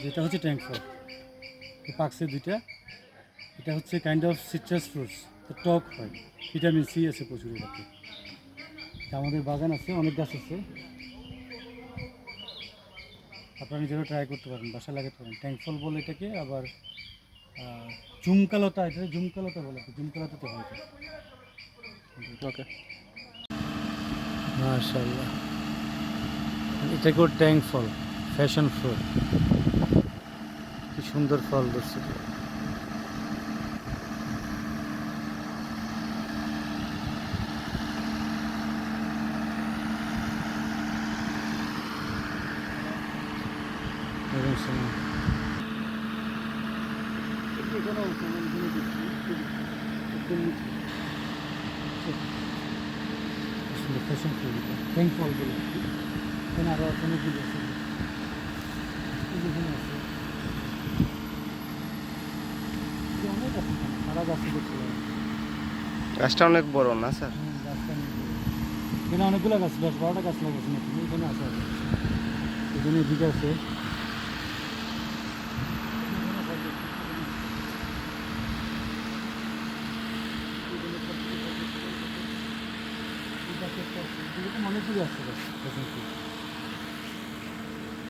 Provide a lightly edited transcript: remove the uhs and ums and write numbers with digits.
যেটা হচ্ছে ট্যাঙ্ক ফল, পাকছে দুইটা। এটা হচ্ছে কাইন্ড অফ সিট্রাস ফ্রুটস, টক হয়, ভিটামিন সি আছে প্রচুর এটাতে। আমাদের বাগান আছে, অনেক গাছ আছে, আপনারা নিজেরও ট্রাই করতে পারেন, বাসা লাগাতে পারেন। ট্যাঙ্ক ফল বলে এটাকে, আবার ঝুমকালতা, এটা ঝুমকালতা বলে, ঝুমকালতাতে হয় এটা। ওকে। মাশাআল্লাহ, এটাকেও ট্যাঙ্ক ফল, ফ্যাশন ফ্রুট। কি সুন্দর ফল ধরছে। ফ্যাশন ফ্রুট, ট্যাঙ্ক ফল বলে। এখানে আরও অনেকগুলো আছে, এখানে আছে, অনেক আছে, সারা গাছে দেখতে পাবেন। গাছটা অনেক বড় না স্যার? গাছটা অনেক বড়। এখানে অনেকগুলো গাছ, 10-12টা গাছ লাগাচ্ছে নাকি, এখানে আছে আর এখানে এদিকে আছে। অনেকগুলো আছে গাছ।